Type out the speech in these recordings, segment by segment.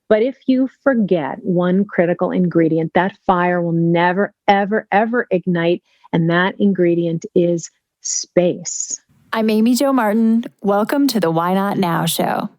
But if you forget one critical ingredient, that fire will never, ever, ever ignite. And that ingredient is space. I'm Amy Jo Martin. Welcome to the Why Not Now show.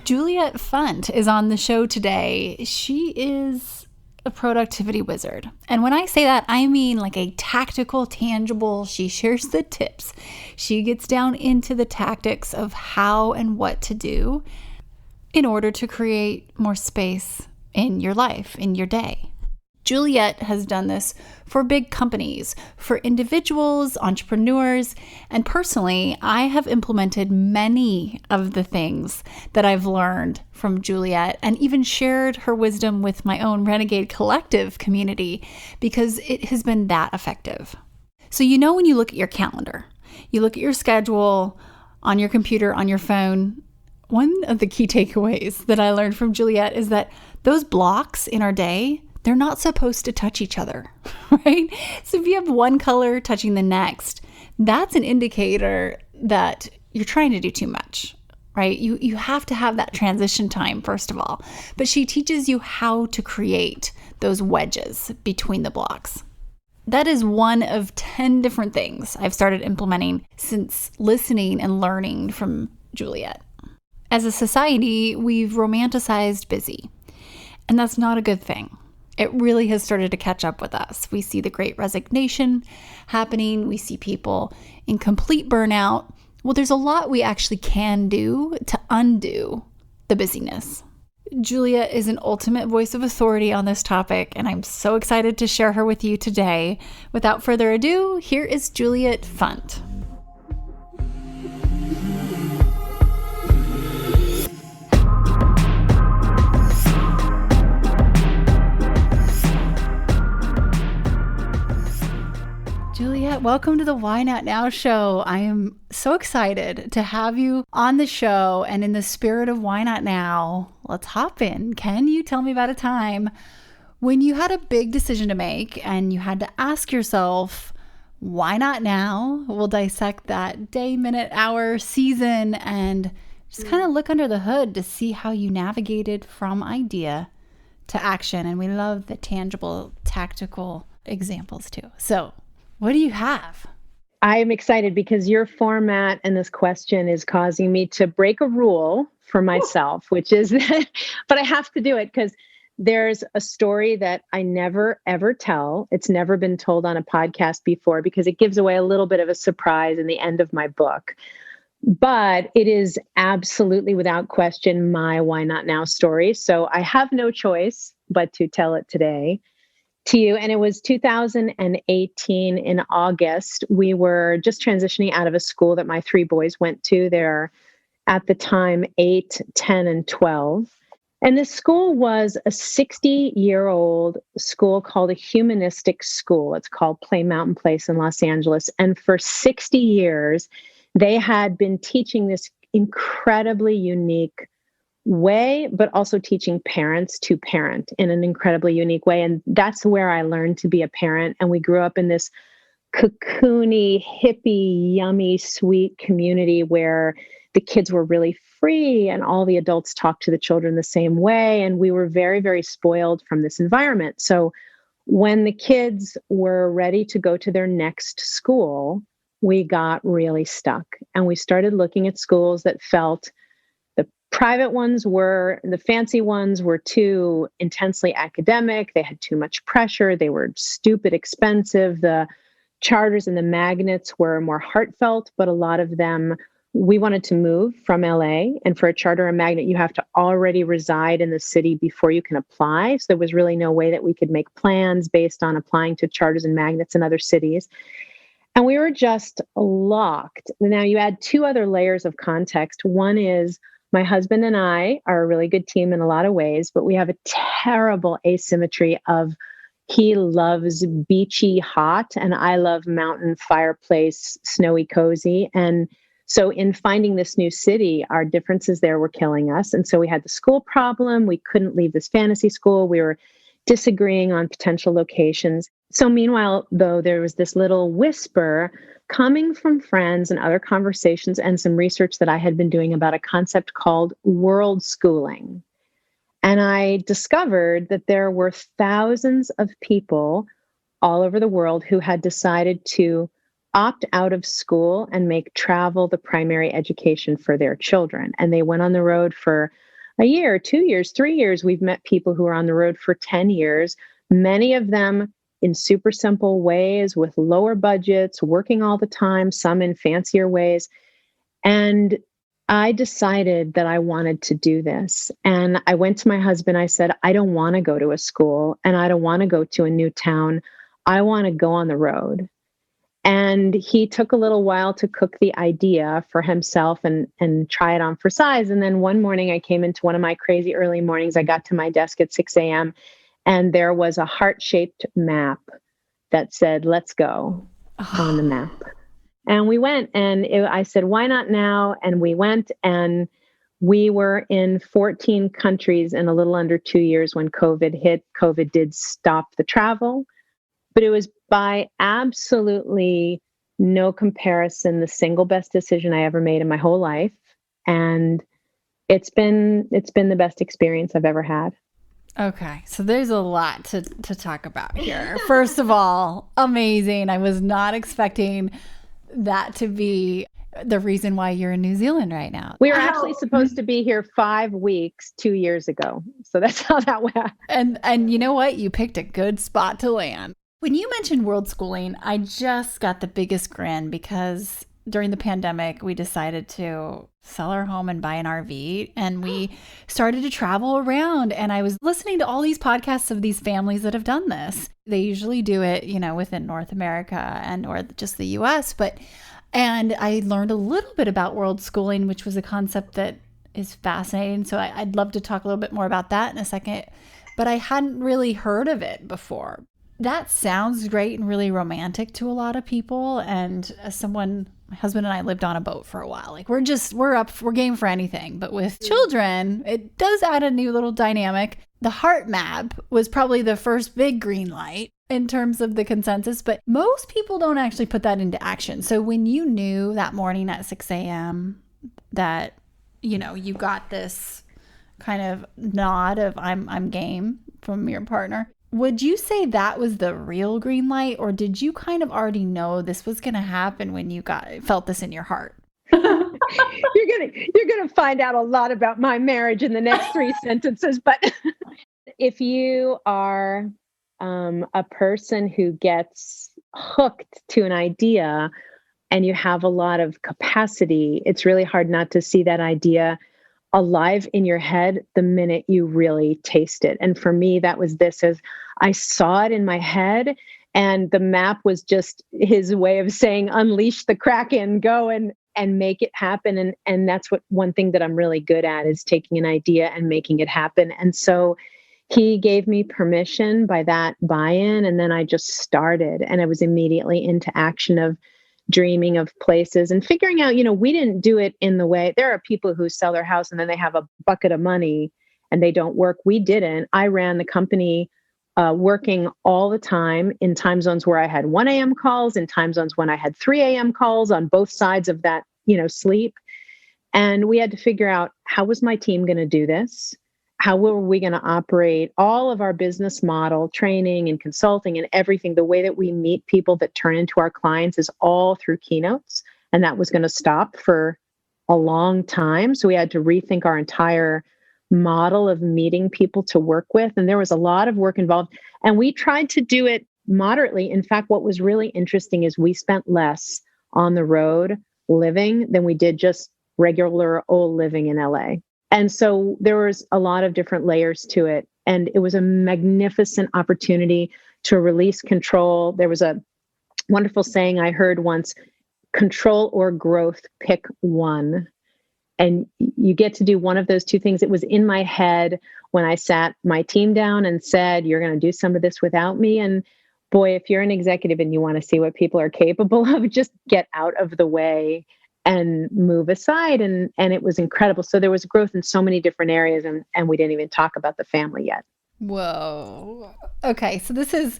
Juliet Funt is on the show today. She is a productivity wizard. And when I say that, I mean like a tactical, tangible. She shares the tips. She gets down into the tactics of how and what to do in order to create more space in your life, in your day. Juliet has done this for big companies, for individuals, entrepreneurs, and personally, I have implemented many of the things that I've learned from Juliet and even shared her wisdom with my own Renegade Collective community because it has been that effective. So when you look at your calendar, you look at your schedule on your computer, on your phone, one of the key takeaways that I learned from Juliet is that those blocks in our day, they're not supposed to touch each other, right? So if you have one color touching the next, that's an indicator that you're trying to do too much, right? You have to have that transition time, first of all. But she teaches you how to create those wedges between the blocks. That is one of 10 different things I've started implementing since listening and learning from Juliet. As a society, we've romanticized busy, and that's not a good thing. It really has started to catch up with us. We see the great resignation happening. We see people in complete burnout. Well, there's a lot we actually can do to undo the busyness. Julia is an ultimate voice of authority on this topic, and I'm so excited to share her with you today. Without further ado, here is Juliet Funt. Juliet, welcome to the Why Not Now show. I am so excited to have you on the show, and in the spirit of Why Not Now, let's hop in. Can you tell me about a time when you had a big decision to make and you had to ask yourself, why not now? We'll dissect that day, minute, hour, season, and just kind of look under the hood to see how you navigated from idea to action. And we love the tangible, tactical examples too. So what do you have? I am excited because your format and this question is causing me to break a rule for myself, which is that, but I have to do it because there's a story that I never, ever tell. It's never been told on a podcast before because it gives away a little bit of a surprise in the end of my book. But it is absolutely, without question, my Why Not Now story. So I have no choice but to tell it today to you. And it was 2018 in August. We were just transitioning out of a school that my three boys went to. They're at the time 8, 10, and 12. And this school was a 60-year-old school called a humanistic school. It's called Play Mountain Place in Los Angeles. And for 60 years, they had been teaching this incredibly unique way, but also teaching parents to parent in an incredibly unique way. And that's where I learned to be a parent. And we grew up in this cocoony, hippie, yummy, sweet community where the kids were really free and all the adults talked to the children the same way. And we were very, very spoiled from this environment. So when the kids were ready to go to their next school, we got really stuck. And we started looking at schools that felt private ones were, the fancy ones were too intensely academic. They had too much pressure. They were stupid expensive. The charters and the magnets were more heartfelt, but a lot of them, we wanted to move from LA. And for a charter or magnet, you have to already reside in the city before you can apply. So there was really no way that we could make plans based on applying to charters and magnets in other cities. And we were just locked. Now you add two other layers of context. One is my husband and I are a really good team in a lot of ways, but we have a terrible asymmetry of He loves beachy hot, and I love mountain fireplace, snowy cozy. And so in finding this new city, our differences there were killing us. And so we had the school problem. We couldn't leave this fantasy school. We were disagreeing on potential locations. So meanwhile, though, there was this little whisper coming from friends and other conversations and some research that I had been doing about a concept called world schooling. And I discovered that there were thousands of people all over the world who had decided to opt out of school and make travel the primary education for their children. And they went on the road for a year, 2 years, 3 years. We've met people who are on the road for 10 years, many of them in super simple ways with lower budgets, working all the time, some in fancier ways. And I decided that I wanted to do this. And I went to my husband. I said, I don't want to go to a school and I don't want to go to a new town. I want to go on the road. And he took a little while to cook the idea for himself and try it on for size. And then one morning I came into one of my crazy early mornings. I got to my desk at 6 a.m. and there was a heart-shaped map that said, let's go on the map. And we went and I said, why not now? And we went and we were in 14 countries in a little under 2 years when COVID hit. COVID did stop the travel, but it was by absolutely no comparison the single best decision I ever made in my whole life. And it's been the best experience I've ever had. Okay, so there's a lot to talk about here. First of all, amazing. I was not expecting that to be the reason why you're in New Zealand right now. We were actually supposed to be here 5 weeks 2 years ago. So that's how that went. And you know what? You picked a good spot to land. When you mentioned world schooling, I just got the biggest grin because during the pandemic, we decided to sell our home and buy an RV, and we started to travel around. And I was listening to all these podcasts of these families that have done this. They usually do it, within North America and or just the US. And I learned a little bit about world schooling, which was a concept that is fascinating. So I'd love to talk a little bit more about that in a second. But I hadn't really heard of it before. That sounds great and really romantic to a lot of people. And as someone, my husband and I lived on a boat for a while. Like we're game for anything. But with children, it does add a new little dynamic. The heart map was probably the first big green light in terms of the consensus, but most people don't actually put that into action. So when you knew that morning at 6 a.m. that, you got this kind of nod of I'm game from your partner, would you say that was the real green light, or did you kind of already know this was going to happen when you felt this in your heart? You're gonna find out a lot about my marriage in the next 3 sentences. But if you are a person who gets hooked to an idea and you have a lot of capacity, it's really hard not to see that idea alive in your head the minute you really taste it. And for me, that was this, as I saw it in my head, and the map was just his way of saying, unleash the Kraken, go and make it happen. And that's one thing that I'm really good at, is taking an idea and making it happen. And so he gave me permission by that buy-in. And then I just started, and I was immediately into action of dreaming of places and figuring out, we didn't do it in the way. There are people who sell their house and then they have a bucket of money and they don't work. We didn't. I ran the company working all the time in time zones where I had 1 a.m. calls, in time zones when I had 3 a.m. calls, on both sides of that, sleep. And we had to figure out, how was my team going to do this? How were we going to operate all of our business model, training and consulting and everything? The way that we meet people that turn into our clients is all through keynotes. And that was going to stop for a long time. So we had to rethink our entire model of meeting people to work with. And there was a lot of work involved. And we tried to do it moderately. In fact, what was really interesting is we spent less on the road living than we did just regular old living in LA. And so there was a lot of different layers to it. And it was a magnificent opportunity to release control. There was a wonderful saying I heard once: control or growth, pick one. and you get to do one of those two things. It was in my head when I sat my team down and said, you're going to do some of this without me. And boy, if you're an executive and you want to see what people are capable of, just get out of the way and move aside. And it was incredible. So there was growth in so many different areas, and we didn't even talk about the family yet. Whoa. Okay. So this is,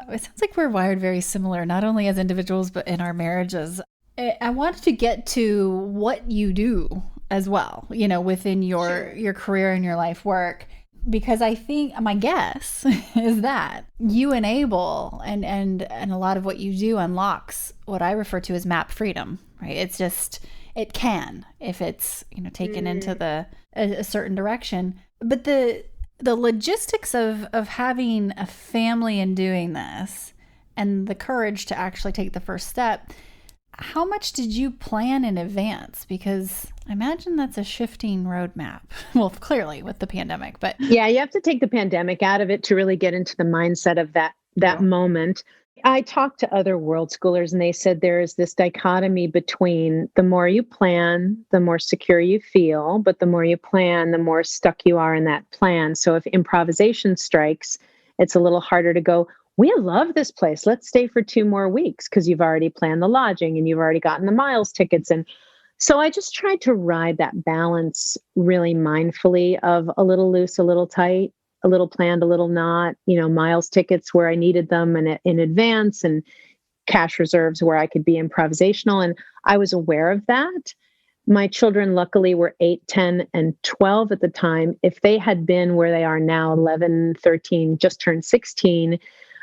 it sounds like we're wired very similar, not only as individuals, but in our marriages. I wanted to get to what you do as well, within your career and your life work, because I think my guess is that you enable and a lot of what you do unlocks what I refer to as map freedom, right? It's just, it can, if it's, taken into a certain direction. But the logistics of having a family and doing this and the courage to actually take the first step, how much did you plan in advance? Because I imagine that's a shifting roadmap. Well, clearly with the pandemic, but yeah, you have to take the pandemic out of it to really get into the mindset of that moment. I talked to other world schoolers, and they said there is this dichotomy between the more you plan, the more secure you feel, but the more you plan, the more stuck you are in that plan. So if improvisation strikes, it's a little harder to go, we love this place. Let's stay for 2 more weeks, because you've already planned the lodging and you've already gotten the miles tickets. And so I just tried to ride that balance really mindfully of a little loose, a little tight, a little planned, a little not, miles tickets where I needed them and in advance, and cash reserves where I could be improvisational. And I was aware of that. My children, luckily, were 8, 10, and 12 at the time. If they had been where they are now, 11, 13, just turned 16,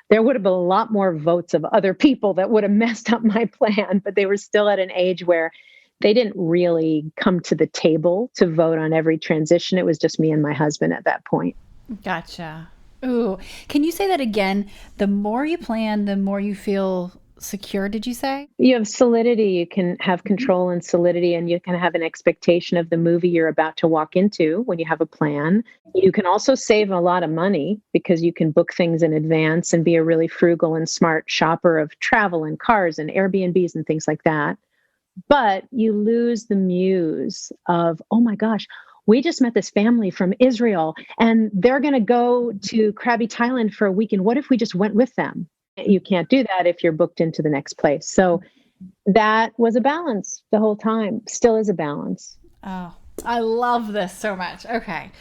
there would have been a lot more votes of other people that would have messed up my plan, but they were still at an age where they didn't really come to the table to vote on every transition. It was just me and my husband at that point. Gotcha. Ooh, can you say that again? The more you plan, the more you feel secure, did you say? You have solidity. You can have control and solidity, and you can have an expectation of the movie you're about to walk into when you have a plan. You can also save a lot of money because you can book things in advance and be a really frugal and smart shopper of travel and cars and Airbnbs and things like that. But you lose the muse of, oh my gosh, we just met this family from Israel and they're going to go to Krabi, Thailand for a week. And what if we just went with them? You can't do that if you're booked into the next place. So that was a balance the whole time. Still is a balance. Oh, I love this so much. Okay.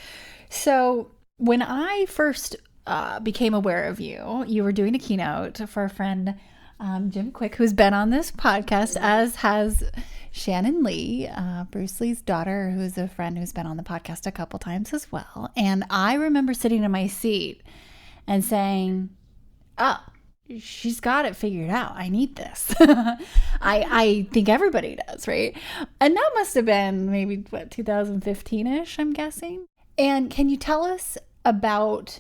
So when I first became aware of you, you were doing a keynote for a friend, Jim Quick, who's been on this podcast, as has Shannon Lee, Bruce Lee's daughter, who's a friend who's been on the podcast a couple times as well. And I remember sitting in my seat and saying, oh, she's got it figured out. I need this. I think everybody does, right? And that must have been maybe, 2015-ish, I'm guessing. And can you tell us about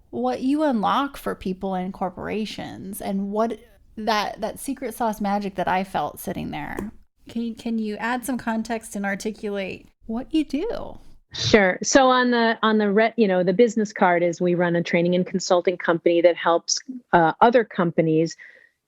what you unlock for people and corporations and what that secret sauce magic that I felt sitting there? Can you add some context and articulate what you do? Sure. So on the business card is we run a training and consulting company that helps other companies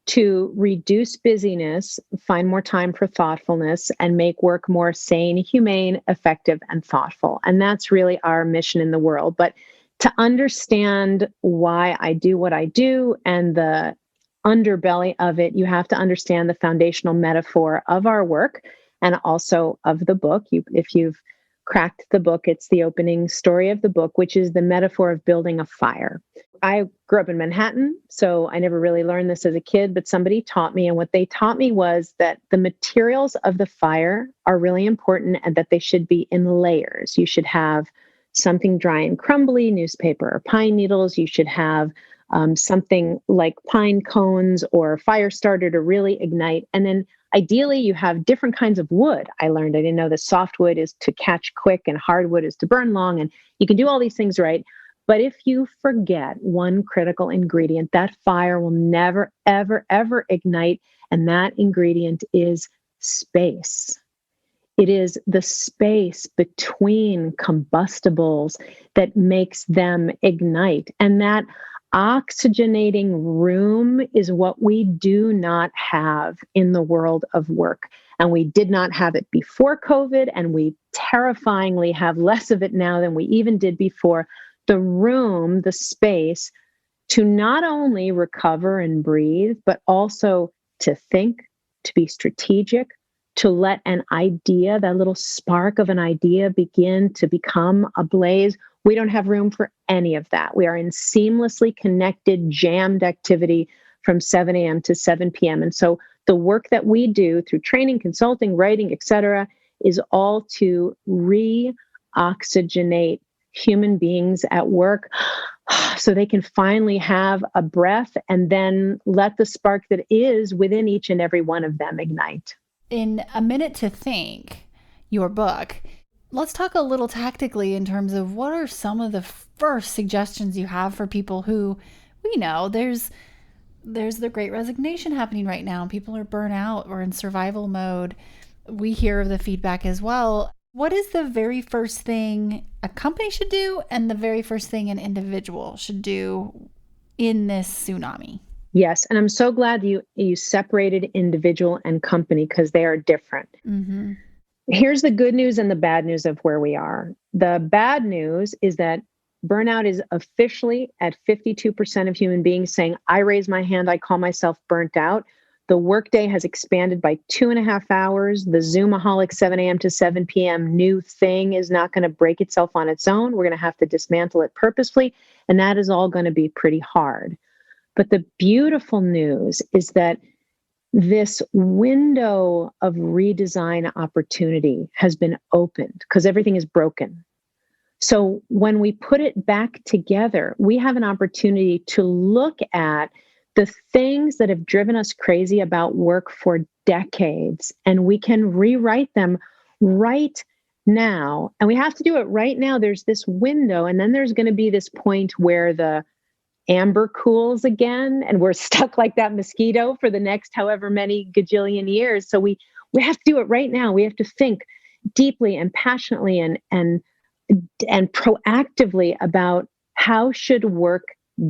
to reduce busyness, find more time for thoughtfulness, and make work more sane, humane, effective, and thoughtful. And that's really our mission in the world. But to understand why I do what I do and the underbelly of it, you have to understand the foundational metaphor of our work and also of the book. If you've cracked the book, it's the opening story of the book, which is the metaphor of building a fire. I grew up in Manhattan, so I never really learned this as a kid, but somebody taught me. And what they taught me was that the materials of the fire are really important and that they should be in layers. You should have something dry and crumbly, newspaper or pine needles. You should have something like pine cones or fire starter to really ignite. And then ideally, you have different kinds of wood. I didn't know that softwood is to catch quick and hardwood is to burn long. And you can do all these things right. But if you forget one critical ingredient, that fire will never, ever, ever ignite. And that ingredient is space. It is the space between combustibles that makes them ignite. And that oxygenating room is what we do not have in the world of work. And we did not have it before COVID, and we terrifyingly have less of it now than we even did before. The room, the space to not only recover and breathe, but also to think, to be strategic, to let an idea, that little spark of an idea, begin to become a blaze. We don't have room for any of that. We are in seamlessly connected, jammed activity from 7 a.m. to 7 p.m. And so the work that we do through training, consulting, writing, et cetera, is all to re-oxygenate human beings at work so they can finally have a breath and then let the spark that is within each and every one of them ignite. In A Minute to Think, your book, let's talk a little tactically in terms of what are some of the first suggestions you have for people who, we know there's the great resignation happening right now. People are burnt out or in survival mode. We hear of the feedback as well. What is the very first thing a company should do and the very first thing an individual should do in this tsunami? Yes. And I'm so glad you separated individual and company because they are different. Mm-hmm. Here's the good news and the bad news of where we are. The bad news is that burnout is officially at 52% of human beings saying, I raise my hand, I call myself burnt out. The workday has expanded by 2.5 hours. The Zoomaholic 7 a.m. to 7 p.m. new thing is not going to break itself on its own. We're going to have to dismantle it purposefully. And that is all going to be pretty hard. But the beautiful news is that this window of redesign opportunity has been opened because everything is broken. So when we put it back together, we have an opportunity to look at the things that have driven us crazy about work for decades, and we can rewrite them right now. And we have to do it right now. There's this window, and then there's going to be this point where the amber cools again, and we're stuck like that mosquito for the next however many gajillion years. So we have to do it right now. We have to think deeply and passionately and proactively about how should work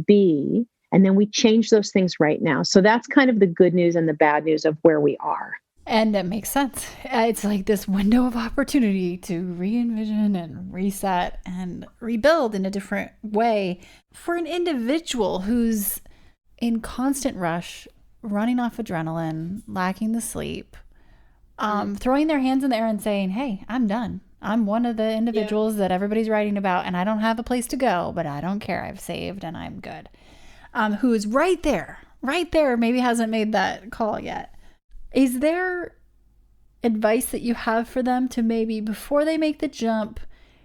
be, and then we change those things right now. So that's kind of the good news and the bad news of where we are. And that makes sense. It's like this window of opportunity to re-envision and reset and rebuild in a different way. For an individual who's in constant rush, running off adrenaline, lacking the sleep, throwing their hands in the air and saying, hey, I'm done. I'm one of the individuals that everybody's writing about, and I don't have a place to go, but I don't care. I've saved and I'm good. Who is right there, maybe hasn't made that call yet. Is there advice that you have for them to maybe, before they make the jump,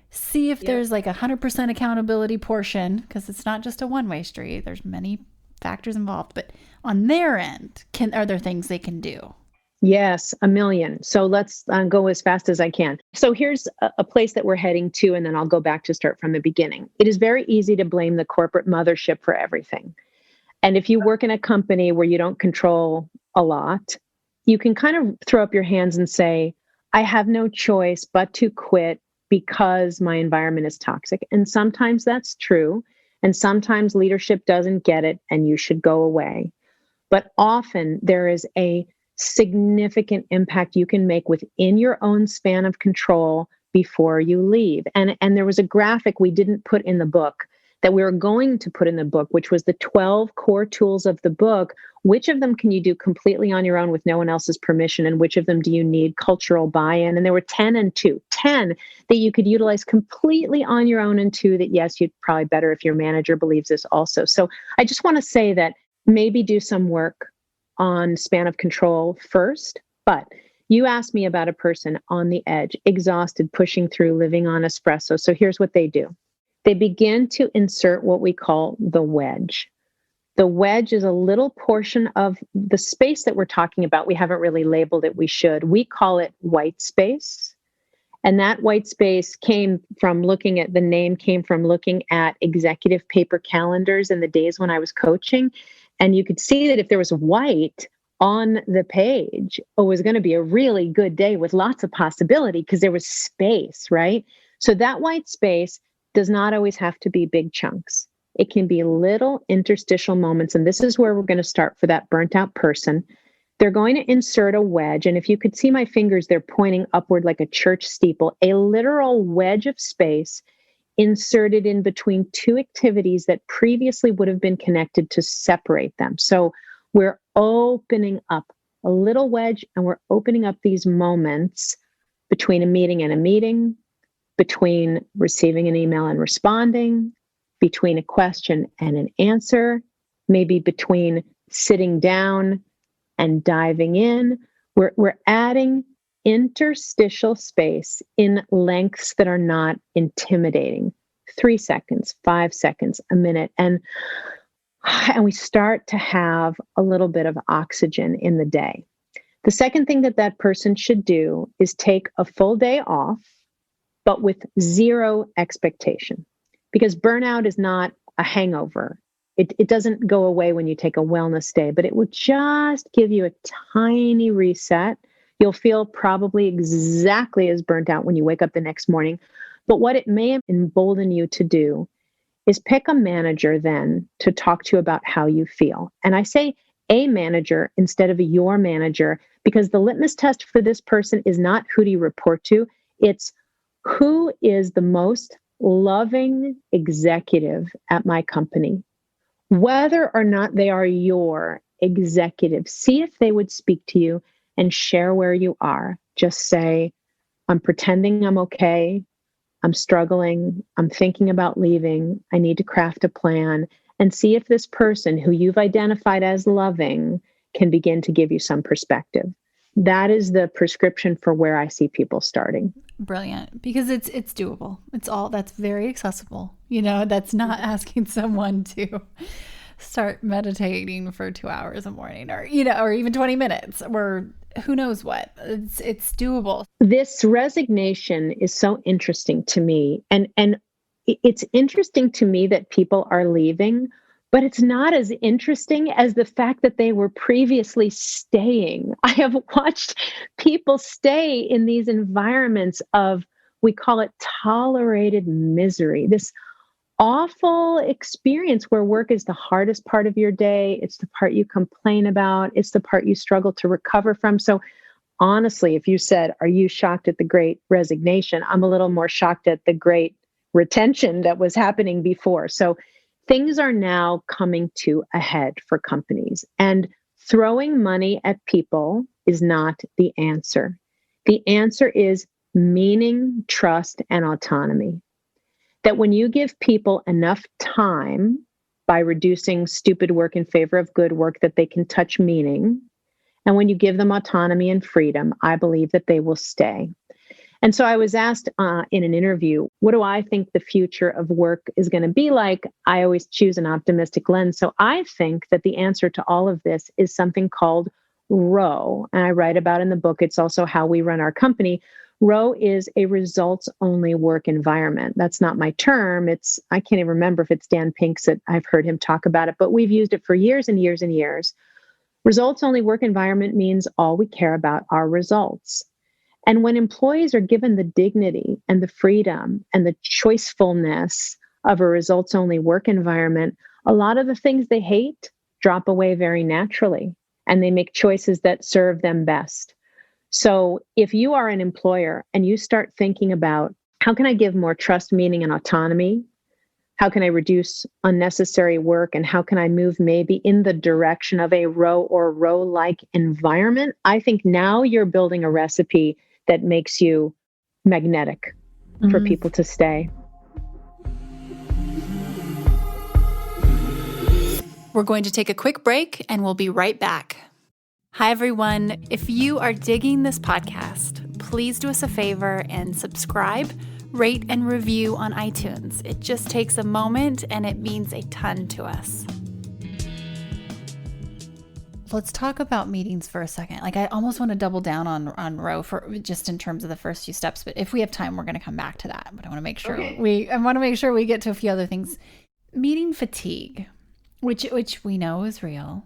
see if there's like 100% accountability portion, because it's not just a one-way street. There's many factors involved, but on their end, are there things they can do? Yes, a million. So let's go as fast as I can. So here's a place that we're heading to, and then I'll go back to start from the beginning. It is very easy to blame the corporate mothership for everything. And if you work in a company where you don't control a lot, you can kind of throw up your hands and say, I have no choice but to quit because my environment is toxic. And sometimes that's true. And sometimes leadership doesn't get it and you should go away. But often there is a significant impact you can make within your own span of control before you leave. And there was a graphic we didn't put in the book that we were going to put in the book, which was the 12 core tools of the book. Which of them can you do completely on your own with no one else's permission? And which of them do you need cultural buy-in? And there were 10 and 2, 10 that you could utilize completely on your own, and 2 that, yes, you'd probably better if your manager believes this also. So I just want to say that maybe do some work on span of control first. But you asked me about a person on the edge, exhausted, pushing through, living on espresso. So here's what they do. They begin to insert what we call the wedge. The wedge is a little portion of the space that we're talking about. We haven't really labeled it. We should. We call it white space. And that white space came from looking at executive paper calendars in the days when I was coaching. And you could see that if there was white on the page, it was going to be a really good day with lots of possibility because there was space, right? So that white space does not always have to be big chunks. It can be little interstitial moments. And this is where we're going to start for that burnt out person. They're going to insert a wedge. And if you could see my fingers, they're pointing upward like a church steeple, a literal wedge of space inserted in between two activities that previously would have been connected to separate them. So we're opening up a little wedge, and we're opening up these moments between a meeting and a meeting, between receiving an email and responding, between a question and an answer, maybe between sitting down and diving in. We're adding interstitial space in lengths that are not intimidating. 3 seconds, 5 seconds, a minute. And we start to have a little bit of oxygen in the day. The second thing that person should do is take a full day off, but with zero expectation. Because burnout is not a hangover. It doesn't go away when you take a wellness day, but it will just give you a tiny reset. You'll feel probably exactly as burnt out when you wake up the next morning. But what it may embolden you to do is pick a manager then to talk to you about how you feel. And I say a manager instead of your manager, because the litmus test for this person is not who do you report to, it's who is the most loving executive at my company. Whether or not they are your executive, see if they would speak to you and share where you are. Just say, I'm pretending I'm okay. I'm struggling. I'm thinking about leaving. I need to craft a plan, and see if this person who you've identified as loving can begin to give you some perspective. That is the prescription for where I see people starting. Brilliant. Because it's doable. That's very accessible. That's not asking someone to start meditating for 2 hours a morning or even 20 minutes or who knows what. It's doable. This resignation is so interesting to me. And it's interesting to me that people are leaving, but it's not as interesting as the fact that they were previously staying. I have watched people stay in these environments of, we call it tolerated misery, this awful experience where work is the hardest part of your day. It's the part you complain about. It's the part you struggle to recover from. So honestly, if you said, are you shocked at the great resignation? I'm a little more shocked at the great retention that was happening before. So things are now coming to a head for companies, and throwing money at people is not the answer. The answer is meaning, trust, and autonomy. That when you give people enough time by reducing stupid work in favor of good work, that they can touch meaning. And when you give them autonomy and freedom, I believe that they will stay. And so I was asked in an interview, what do I think the future of work is going to be like? I always choose an optimistic lens. So I think that the answer to all of this is something called ROW. And I write about in the book. It's also how we run our company. ROW is a results-only work environment. That's not my term. I can't even remember if it's Dan Pink's that I've heard him talk about it, but we've used it for years and years and years. Results-only work environment means all we care about are results. And when employees are given the dignity and the freedom and the choicefulness of a results-only work environment, a lot of the things they hate drop away very naturally, and they make choices that serve them best. So if you are an employer and you start thinking about, how can I give more trust, meaning, and autonomy? How can I reduce unnecessary work? And how can I move maybe in the direction of a ROW or ROW-like environment? I think now you're building a recipe that makes you magnetic for people to stay. We're going to take a quick break and we'll be right back. Hi, everyone. If you are digging this podcast, please do us a favor and subscribe, rate, and review on iTunes. It just takes a moment and it means a ton to us. Let's talk about meetings for a second. I almost want to double down on ROW for just in terms of the first few steps, but if we have time, we're going to come back to that. But I want to make sure we get to a few other things. Meeting fatigue, which we know is real.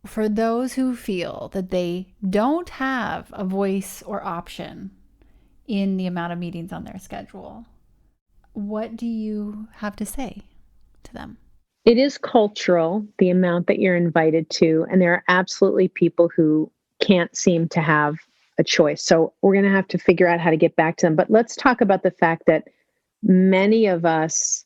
For those who feel that they don't have a voice or option in the amount of meetings on their schedule, what do you have to say to them? It is cultural, the amount that you're invited to, and there are absolutely people who can't seem to have a choice. So we're going to have to figure out how to get back to them. But let's talk about the fact that many of us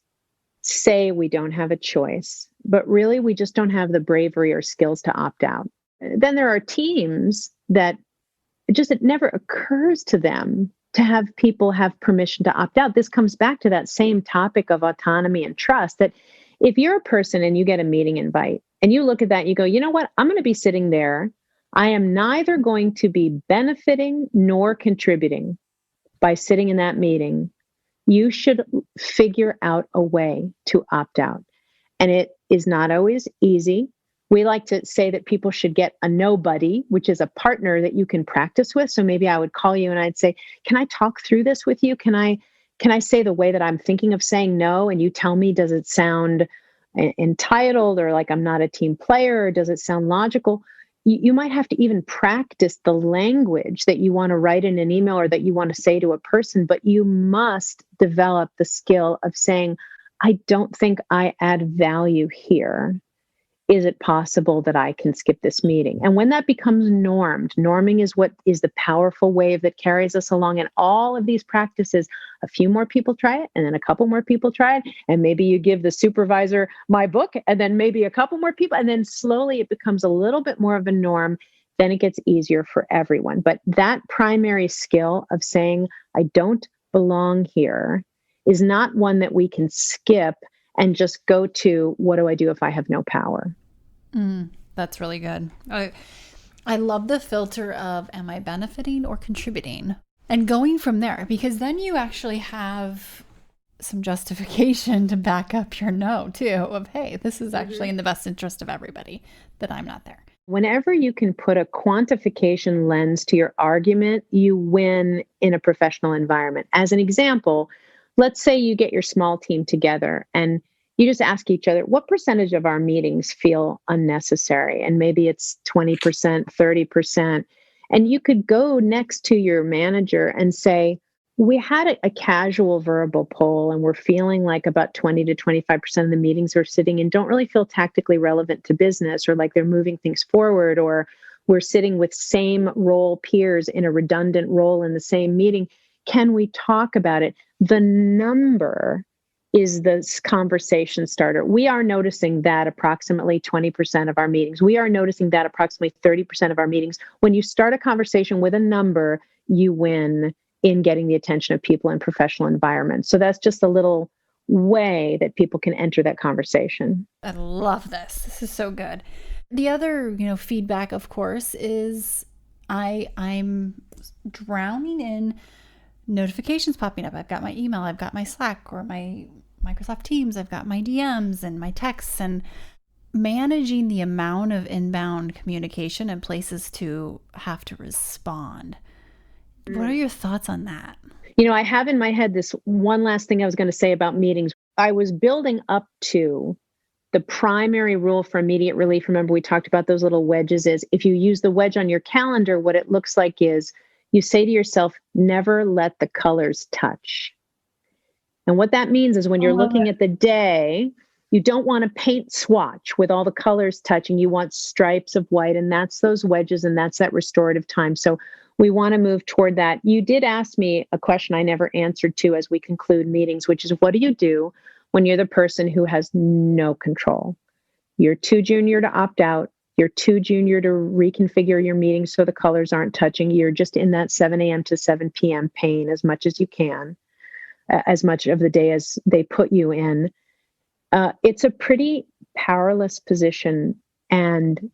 say we don't have a choice, but really we just don't have the bravery or skills to opt out. Then there are teams that it never occurs to them to have people have permission to opt out. This comes back to that same topic of autonomy and trust, that if you're a person and you get a meeting invite and you look at that and you go, you know what, I'm going to be sitting there. I am neither going to be benefiting nor contributing by sitting in that meeting. You should figure out a way to opt out. And it is not always easy. We like to say that people should get a no buddy, which is a partner that you can practice with. So maybe I would call you and I'd say, can I talk through this with you? Can I say the way that I'm thinking of saying no? And you tell me, does it sound entitled or like I'm not a team player? Or does it sound logical? You might have to even practice the language that you want to write in an email or that you want to say to a person, but you must develop the skill of saying, I don't think I add value here. Is it possible that I can skip this meeting? And when that becomes norming is what is the powerful wave that carries us along. And all of these practices, a few more people try it, and then a couple more people try it. And maybe you give the supervisor my book, and then maybe a couple more people. And then slowly it becomes a little bit more of a norm. Then it gets easier for everyone. But that primary skill of saying, I don't belong here, is not one that we can skip and just go to, what do I do if I have no power? That's really good. I love the filter of, am I benefiting or contributing? And going from there, because then you actually have some justification to back up your no too, of, hey, this is actually in the best interest of everybody that I'm not there. Whenever you can put a quantification lens to your argument, you win in a professional environment. As an example, let's say you get your small team together and you just ask each other, what percentage of our meetings feel unnecessary? And maybe it's 20%, 30%. And you could go next to your manager and say, we had a casual verbal poll and we're feeling like about 20 to 25% of the meetings we're sitting in don't really feel tactically relevant to business, or like they're moving things forward, or we're sitting with same role peers in a redundant role in the same meeting. Can we talk about it? The number is the conversation starter. We are noticing that approximately 20% of our meetings. We are noticing that approximately 30% of our meetings. When you start a conversation with a number, you win in getting the attention of people in professional environments. So that's just a little way that people can enter that conversation. I love this. This is so good. The other, feedback, of course, is I'm drowning in notifications popping up. I've got my email, I've got my Slack or my Microsoft Teams, I've got my DMs and my texts, and managing the amount of inbound communication and places to have to respond. What are your thoughts on that? I have in my head this one last thing I was going to say about meetings. I was building up to the primary rule for immediate relief. Remember, we talked about those little wedges. Is if you use the wedge on your calendar, what it looks like is you say to yourself, never let the colors touch. And what that means is when you're looking at the day, you don't want a paint swatch with all the colors touching. You want stripes of white, and that's those wedges, and that's that restorative time. So we want to move toward that. You did ask me a question I never answered to as we conclude meetings, which is, what do you do when you're the person who has no control? You're too junior to opt out. You're too junior to reconfigure your meetings so the colors aren't touching. You're just in that 7 a.m. to 7 p.m. pain as much as you can, as much of the day as they put you in. It's a pretty powerless position, and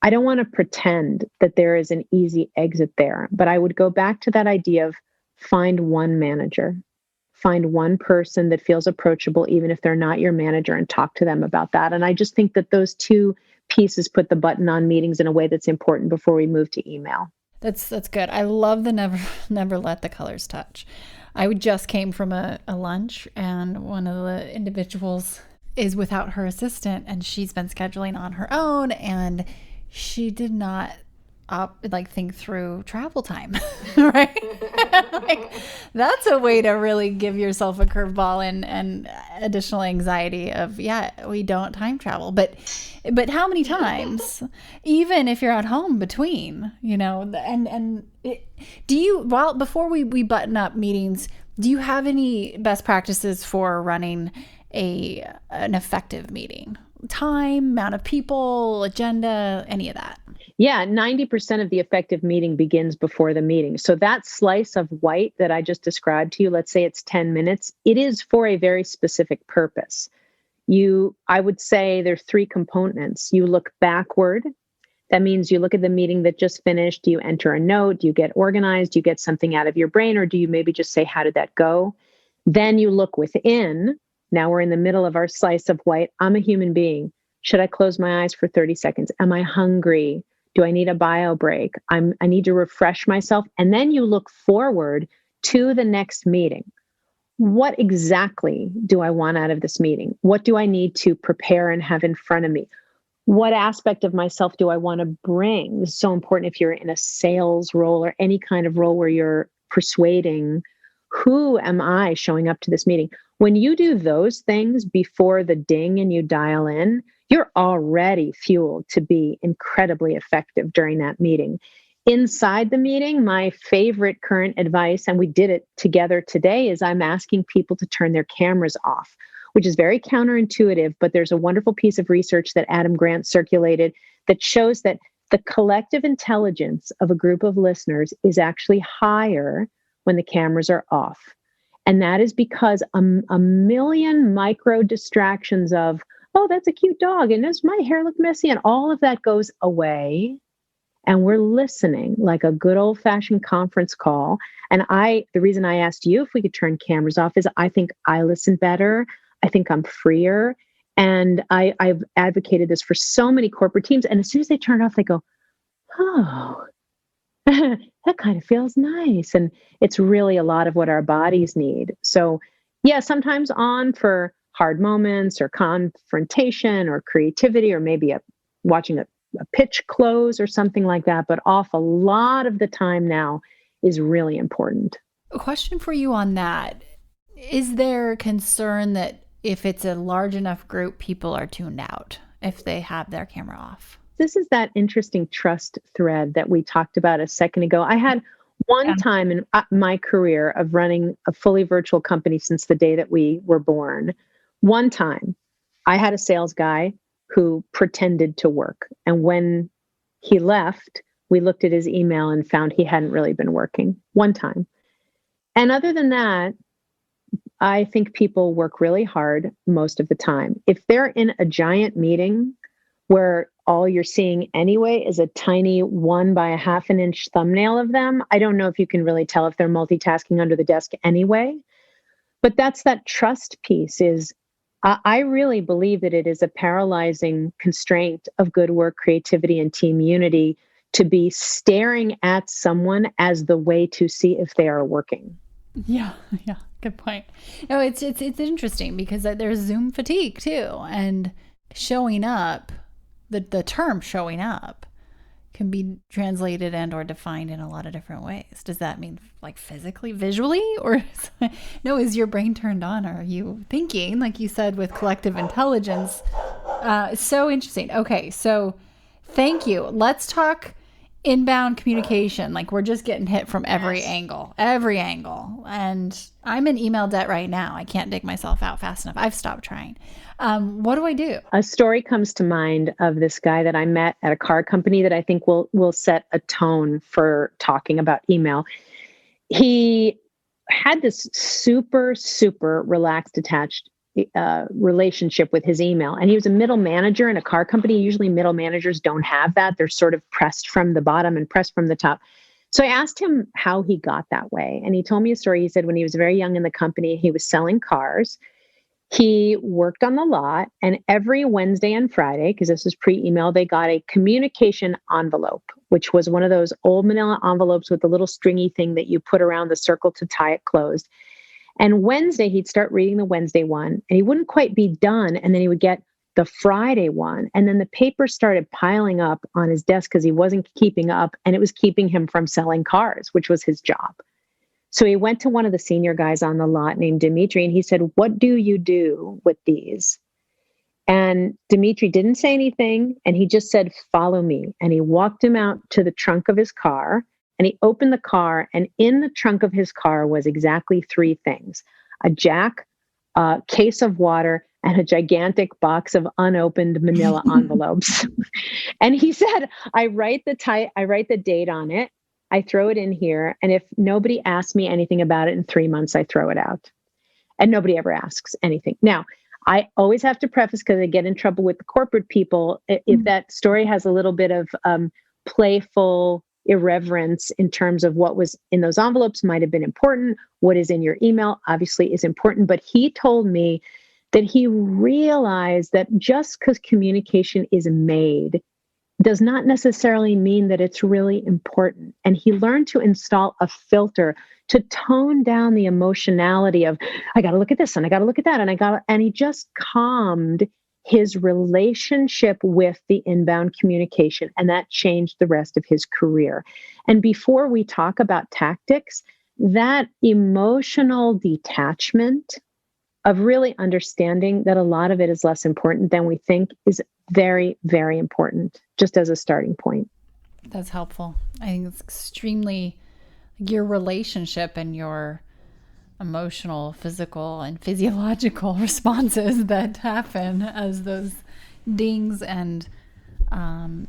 I don't want to pretend that there is an easy exit there, but I would go back to that idea of find one manager, find one person that feels approachable, even if they're not your manager, and talk to them about that. And I just think that those two pieces put the button on meetings in a way that's important before we move to email. That's good. I love the never let the colors touch. I just came from a lunch, and one of the individuals is without her assistant, and she's been scheduling on her own, and she did not think through travel time, right? Like, that's a way to really give yourself a curveball and additional anxiety of, we don't time travel, but how many times, even if you're at home between, before we button up meetings, do you have any best practices for running an effective meeting? Time, amount of people, agenda, any of that? Yeah, 90% of the effective meeting begins before the meeting. So that slice of white that I just described to you, let's say it's 10 minutes, it is for a very specific purpose. I would say there's 3 components. You look backward. That means you look at the meeting that just finished. Do you enter a note? Do you get organized? Do you get something out of your brain? Or do you maybe just say, how did that go? Then you look within. Now we're in the middle of our slice of white. I'm a human being. Should I close my eyes for 30 seconds? Am I hungry? Do I need a bio break? I need to refresh myself. And then you look forward to the next meeting. What exactly do I want out of this meeting? What do I need to prepare and have in front of me? What aspect of myself do I want to bring? This is so important if you're in a sales role or any kind of role where you're persuading. Who am I showing up to this meeting? When you do those things before the ding and you dial in, you're already fueled to be incredibly effective during that meeting. Inside the meeting, my favorite current advice, and we did it together today, is I'm asking people to turn their cameras off, which is very counterintuitive, but there's a wonderful piece of research that Adam Grant circulated that shows that the collective intelligence of a group of listeners is actually higher when the cameras are off. And that is because a million micro distractions of, oh, that's a cute dog, and does my hair look messy? And all of that goes away. And we're listening like a good old fashioned conference call. And the reason I asked you if we could turn cameras off is I think I listen better. I think I'm freer. And I've advocated this for so many corporate teams. And as soon as they turn it off, they go, oh, that kind of feels nice. And it's really a lot of what our bodies need. So yeah, sometimes on for hard moments or confrontation or creativity, or maybe watching a pitch close or something like that, but off a lot of the time now is really important. A question for you on that. Is there concern that if it's a large enough group, people are tuned out if they have their camera off? This is that interesting trust thread that we talked about a second ago. I had one time in my career of running a fully virtual company since the day that we were born. One time I had a sales guy who pretended to work. And when he left, we looked at his email and found he hadn't really been working. One time. And other than that, I think people work really hard most of the time. If they're in a giant meeting where all you're seeing anyway is a tiny 1 by 1/2 inch thumbnail of them, I don't know if you can really tell if they're multitasking under the desk anyway. But that's that trust piece is, I really believe that it is a paralyzing constraint of good work, creativity, and team unity to be staring at someone as the way to see if they are working. Yeah, good point. No, it's interesting because there's Zoom fatigue too, and showing up, the term showing up can be translated and or defined in a lot of different ways. Does that mean like physically, visually, or no, is your brain turned on? Or are you thinking, like you said, with collective intelligence? So interesting. Okay. So thank you. Let's talk inbound communication. Like we're just getting hit from every angle. And I'm in email debt right now. I can't dig myself out fast enough. I've stopped trying. What do I do? A story comes to mind of this guy that I met at a car company that I think will set a tone for talking about email. He had this super, super relaxed, attached relationship with his email. And he was a middle manager in a car company. Usually middle managers don't have that. They're sort of pressed from the bottom and pressed from the top. So I asked him how he got that way. And he told me a story. He said when he was very young in the company, he was selling cars. He worked on the lot, and every Wednesday and Friday, because this was pre-email, they got a communication envelope, which was one of those old manila envelopes with the little stringy thing that you put around the circle to tie it closed. And Wednesday, he'd start reading the Wednesday one, and he wouldn't quite be done. And then he would get the Friday one. And then the paper started piling up on his desk because he wasn't keeping up, and it was keeping him from selling cars, which was his job. So he went to one of the senior guys on the lot named Dimitri, and he said, "What do you do with these?" And Dimitri didn't say anything, and he just said, "Follow me." And he walked him out to the trunk of his car, and he opened the car, and in the trunk of his car was exactly three things: a jack, a case of water, and a gigantic box of unopened manila envelopes. And he said, I write the date on it, I throw it in here, and if nobody asks me anything about it in 3 months, I throw it out. And nobody ever asks anything. Now, I always have to preface, because I get in trouble with the corporate people, if that story has a little bit of playful irreverence in terms of what was in those envelopes might have been important. What is in your email obviously is important. But he told me that he realized that just because communication is made does not necessarily mean that it's really important. And he learned to install a filter to tone down the emotionality of, I got to look at this and I got to look at that. And he just calmed his relationship with the inbound communication. And that changed the rest of his career. And before we talk about tactics, that emotional detachment of really understanding that a lot of it is less important than we think is very, very important, just as a starting point. That's helpful. I think it's extremely, your relationship and your emotional, physical, and physiological responses that happen as those dings and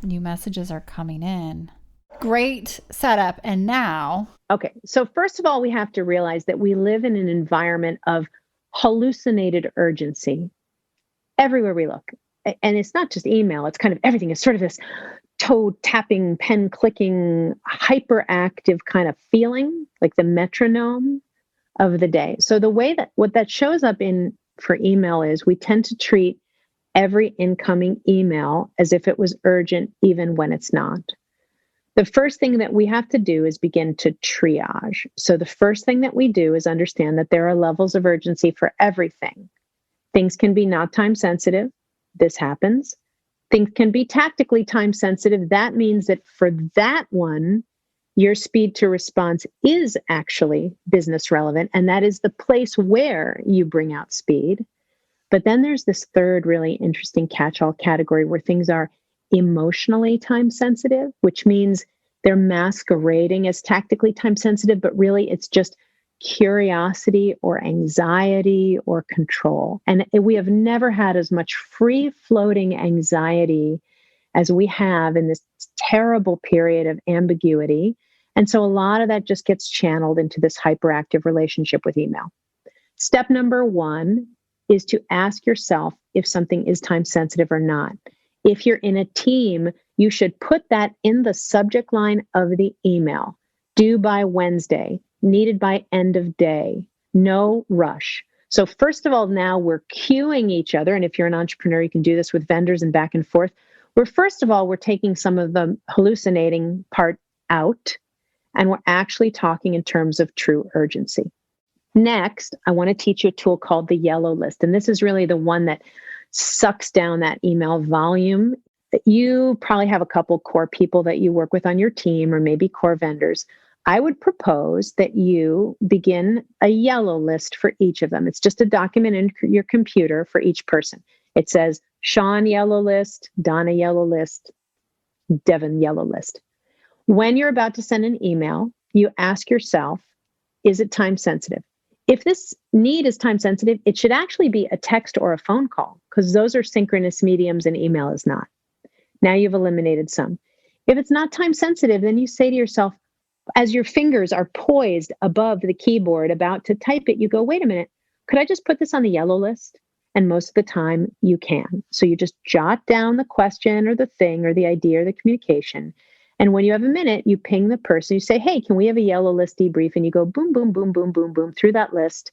new messages are coming in. Great setup. And now? Okay. So first of all, we have to realize that we live in an environment of hallucinated urgency everywhere we look. And it's not just email, it's kind of everything. It's sort of this toe tapping, pen clicking, hyperactive kind of feeling, like the metronome of the day. So the way that what that shows up in for email is we tend to treat every incoming email as if it was urgent, even when it's not. The first thing that we have to do is begin to triage. So the first thing that we do is understand that there are levels of urgency for everything. Things can be not time sensitive. This happens. Things can be tactically time sensitive. That means that for that one, your speed to response is actually business relevant. And that is the place where you bring out speed. But then there's this third really interesting catch-all category where things are emotionally time sensitive, which means they're masquerading as tactically time sensitive, but really it's just curiosity or anxiety or control. And we have never had as much free floating anxiety as we have in this terrible period of ambiguity. And so a lot of that just gets channeled into this hyperactive relationship with email. Step number one is to ask yourself if something is time sensitive or not. If you're in a team, you should put that in the subject line of the email. Due by Wednesday, needed by end of day, no rush. So first of all, now we're cueing each other. And if you're an entrepreneur, you can do this with vendors and back and forth. We're taking some of the hallucinating part out, and we're actually talking in terms of true urgency. Next, I want to teach you a tool called the yellow list. And this is really the one that sucks down that email volume. You probably have a couple core people that you work with on your team, or maybe core vendors. I would propose that you begin a yellow list for each of them. It's just a document in your computer for each person. It says Sean yellow list, Donna yellow list, Devin yellow list. When you're about to send an email, you ask yourself, is it time sensitive? If this need is time sensitive, it should actually be a text or a phone call, because those are synchronous mediums and email is not. Now you've eliminated some. If it's not time sensitive, then you say to yourself, as your fingers are poised above the keyboard about to type it, you go, wait a minute, could I just put this on the yellow list? And most of the time you can. So you just jot down the question or the thing or the idea or the communication. And when you have a minute, you ping the person, you say, hey, can we have a yellow list debrief? And you go boom, boom, boom, boom, boom, boom through that list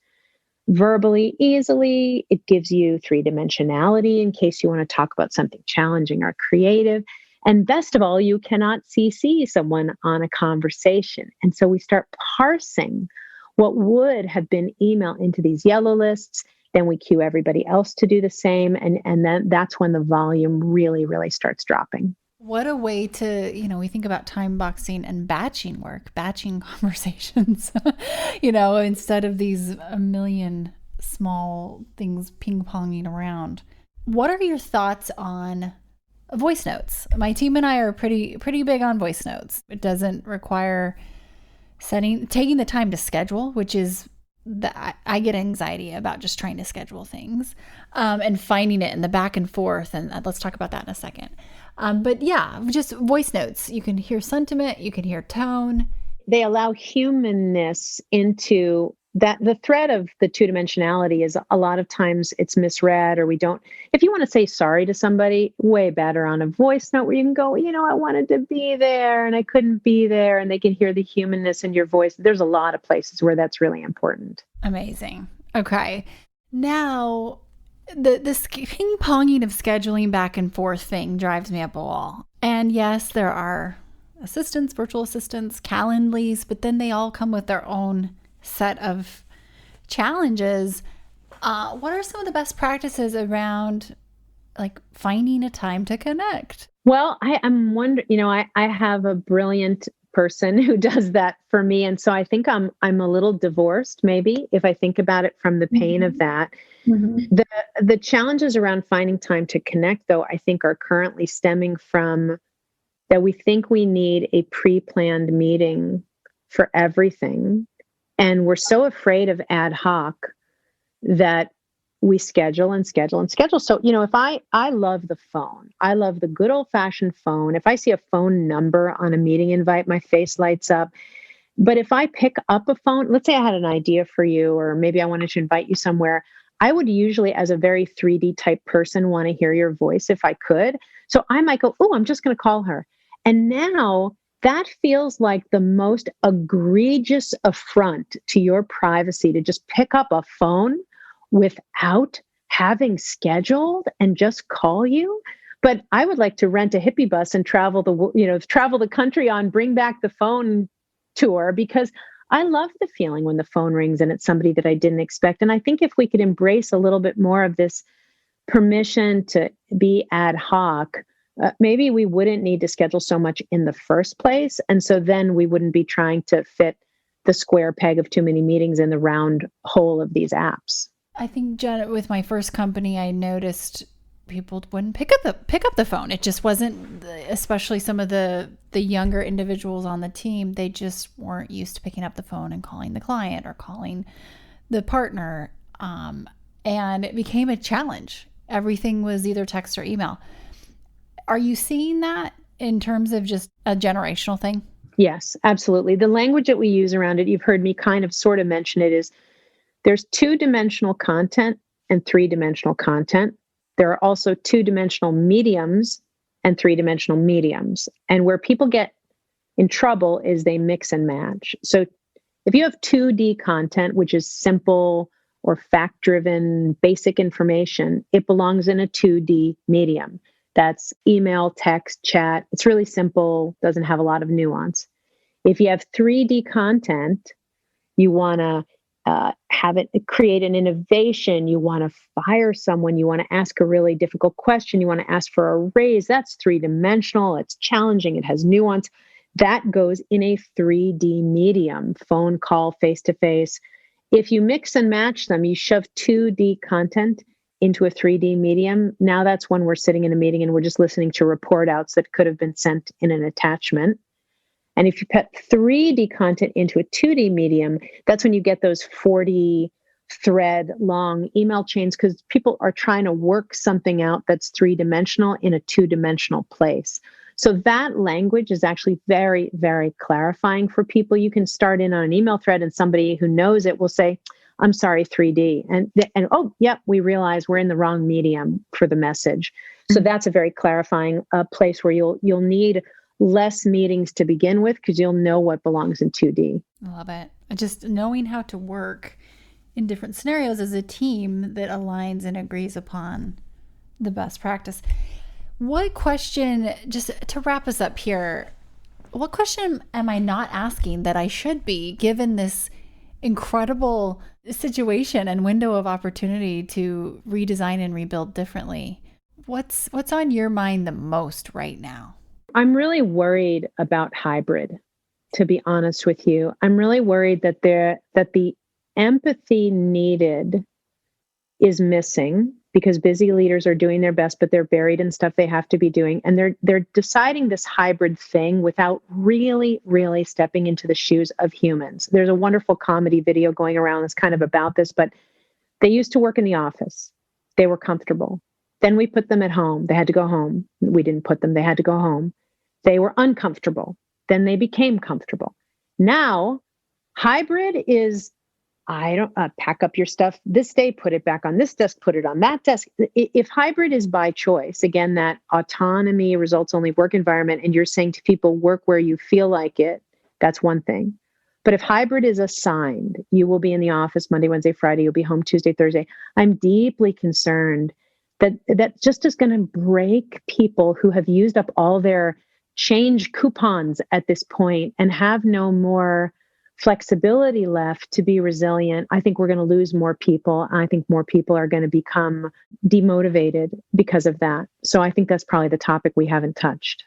verbally, easily. It gives you three-dimensionality in case you want to talk about something challenging or creative. And best of all, you cannot CC someone on a conversation. And so we start parsing what would have been email into these yellow lists. Then we cue everybody else to do the same. And then that's when the volume really, really starts dropping. What a way to, we think about time boxing and batching conversations, instead of these a million small things ping-ponging around. What are your thoughts on voice notes? My team and I are pretty big on voice notes. It doesn't require taking the time to schedule, which is I get anxiety about just trying to schedule things, and finding it in the back and forth. And let's talk about that in a second. But yeah, just voice notes. You can hear sentiment, you can hear tone. They allow humanness into that. The thread of the two-dimensionality is a lot of times it's misread, or we don't. If you want to say sorry to somebody, way better on a voice note where you can go, I wanted to be there and I couldn't be there, and they can hear the humanness in your voice. There's a lot of places where that's really important. Amazing. Okay. Now, this ping-ponging of scheduling back and forth thing drives me up a wall. And yes, there are assistants, virtual assistants, Calendlies, but then they all come with their own set of challenges. What are some of the best practices around finding a time to connect? Well, I'm wondering, I have a brilliant person who does that for me. And so I think I'm a little divorced, maybe, if I think about it from the pain of that. Mm-hmm. The challenges around finding time to connect, though, I think are currently stemming from that we think we need a pre-planned meeting for everything. And we're so afraid of ad hoc that we schedule and schedule and schedule. So, if I love the phone, I love the good old fashioned phone. If I see a phone number on a meeting invite, my face lights up. But if I pick up a phone, let's say I had an idea for you, or maybe I wanted to invite you somewhere, I would usually, as a very 3D type person, want to hear your voice if I could. So I might go, I'm just going to call her. And now that feels like the most egregious affront to your privacy to just pick up a phone without having scheduled and just call you. But I would like to rent a hippie bus and travel the country on Bring Back the Phone tour, because I love the feeling when the phone rings and it's somebody that I didn't expect. And I think if we could embrace a little bit more of this permission to be ad hoc, maybe we wouldn't need to schedule so much in the first place. And so then we wouldn't be trying to fit the square peg of too many meetings in the round hole of these apps. I think, Jen, with my first company, I noticed people wouldn't pick up the phone. It just wasn't, especially some of the younger individuals on the team, they just weren't used to picking up the phone and calling the client or calling the partner. And it became a challenge. Everything was either text or email. Are you seeing that in terms of just a generational thing? Yes, absolutely. The language that we use around it, you've heard me kind of sort of mention it, is there's 2-dimensional content and 3-dimensional content. There are also 2-dimensional mediums and 3-dimensional mediums. And where people get in trouble is they mix and match. So if you have 2D content, which is simple or fact-driven, basic information, it belongs in a 2D medium. That's email, text, chat. It's really simple, doesn't have a lot of nuance. If you have 3D content, you want to have it create an innovation. You want to fire someone. You want to ask a really difficult question. You want to ask for a raise. That's 3-dimensional. It's challenging. It has nuance. That goes in a 3D medium, phone call, face-to-face. If you mix and match them, you shove 2D content into a 3D medium. Now that's when we're sitting in a meeting and we're just listening to report outs that could have been sent in an attachment. And if you put 3D content into a 2D medium, that's when you get those 40 thread long email chains, because people are trying to work something out that's 3-dimensional in a 2-dimensional place. So that language is actually very, very clarifying for people. You can start in on an email thread and somebody who knows it will say, I'm sorry, 3D. And oh, yep, we realize we're in the wrong medium for the message. So that's a very clarifying place where you'll need less meetings to begin with, because you'll know what belongs in 2D. I love it. Just knowing how to work in different scenarios as a team that aligns and agrees upon the best practice. What question, just to wrap us up here, what question am I not asking that I should be, given this incredible situation and window of opportunity to redesign and rebuild differently. What's on your mind the most right now? I'm really worried about hybrid, to be honest with you. I'm really worried that the empathy needed is missing because busy leaders are doing their best, but they're buried in stuff they have to be doing. And they're deciding this hybrid thing without really, really stepping into the shoes of humans. There's a wonderful comedy video going around that's kind of about this, but they used to work in the office. They were comfortable. Then we put them at home. They had to go home. We didn't put them. They had to go home. They were uncomfortable. Then they became comfortable. Now, hybrid is, I don't pack up your stuff this day, put it back on this desk, put it on that desk. If hybrid is by choice, again, that autonomy, results only work environment, and you're saying to people, work where you feel like it, that's one thing. But if hybrid is assigned, you will be in the office Monday, Wednesday, Friday, you'll be home Tuesday, Thursday. I'm deeply concerned that just is going to break people who have used up all their change coupons at this point and have no more flexibility left to be resilient. I think we're going to lose more people. I think more people are going to become demotivated because of that. So I think that's probably the topic we haven't touched.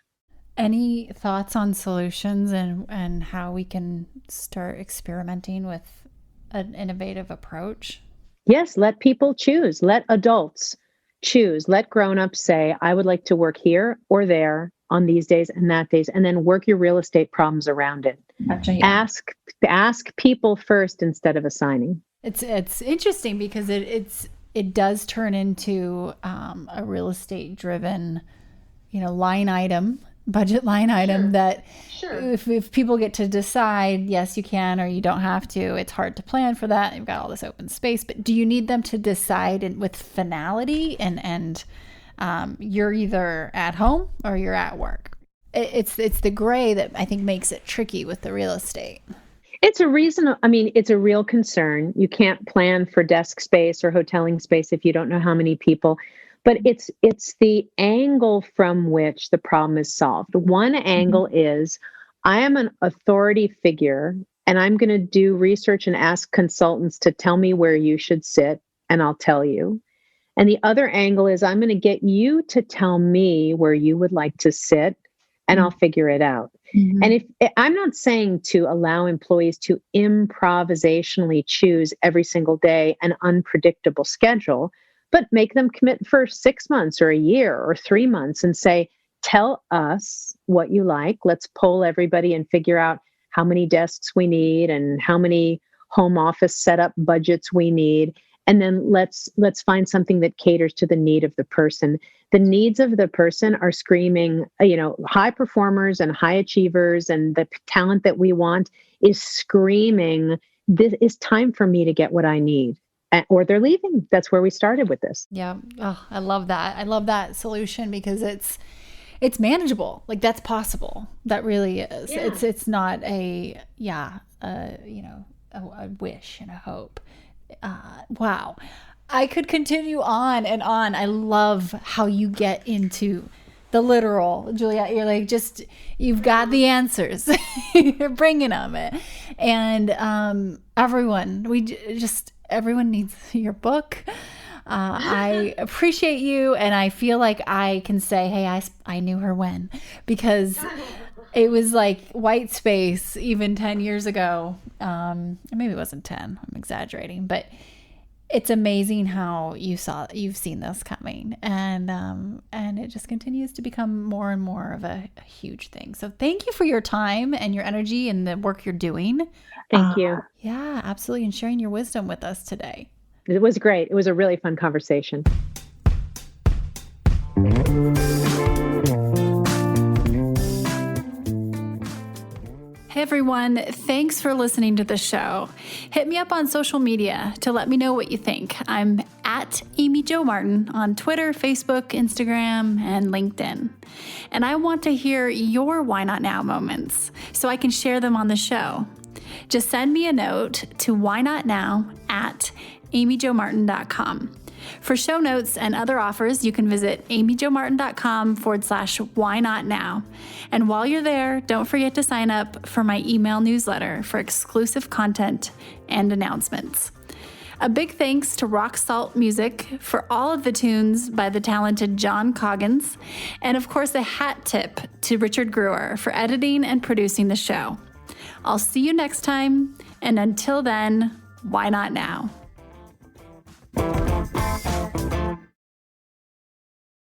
Any thoughts on solutions and how we can start experimenting with an innovative approach? Yes, let people choose. Let adults choose. Let grown-ups say, I would like to work here or there on these days and that days, and then work your real estate problems around it. Gotcha, yeah. Ask people first instead of assigning. It's interesting because it does turn into a real estate driven, budget line item that if people get to decide, yes, you can, or you don't have to, it's hard to plan for that. You've got all this open space, but do you need them to decide with finality and you're either at home or you're at work? It's the gray that I think makes it tricky with the real estate. It's a real concern. You can't plan for desk space or hoteling space if you don't know how many people. But it's the angle from which the problem is solved. One angle is, I am an authority figure and I'm going to do research and ask consultants to tell me where you should sit, and I'll tell you. And the other angle is, I'm going to get you to tell me where you would like to sit, and I'll figure it out. Mm-hmm. And if I'm not saying to allow employees to improvisationally choose every single day an unpredictable schedule, but make them commit for 6 months or a year or 3 months and say, tell us what you like. Let's poll everybody and figure out how many desks we need and how many home office setup budgets we need. And then let's find something that caters to the need of the person. The needs of the person are screaming, high performers and high achievers, and the talent that we want is screaming, this is time for me to get what I need. Or they're leaving. That's where we started with this. Yeah. Oh, I love that. I love that solution because it's manageable. Like, that's possible. That really is. Yeah. It's not a wish and a hope. Wow. I could continue on and on. I love how you get into the literal, Juliet. You're like, you've got the answers. You're bringing them. And everyone needs your book. I appreciate you. And I feel like I can say, hey, I knew her when, because it was like white space even 10 years ago. Maybe it wasn't 10. I'm exaggerating, but it's amazing how you've seen this coming, and it just continues to become more and more of a huge thing. So thank you for your time and your energy and the work you're doing. Thank you. Yeah, absolutely. And sharing your wisdom with us today. It was great. It was a really fun conversation. Hey everyone, thanks for listening to the show. Hit me up on social media to let me know what you think. I'm at Amy Jo Martin on Twitter, Facebook, Instagram, and LinkedIn. And I want to hear your Why Not Now moments so I can share them on the show. Just send me a note to whynotnow@amyjomartin.com. For show notes and other offers, you can visit amyjomartin.com/why not now. And while you're there, don't forget to sign up for my email newsletter for exclusive content and announcements. A big thanks to Rock Salt Music for all of the tunes by the talented John Coggins. And of course, a hat tip to Richard Brewer for editing and producing the show. I'll see you next time. And until then, why not now?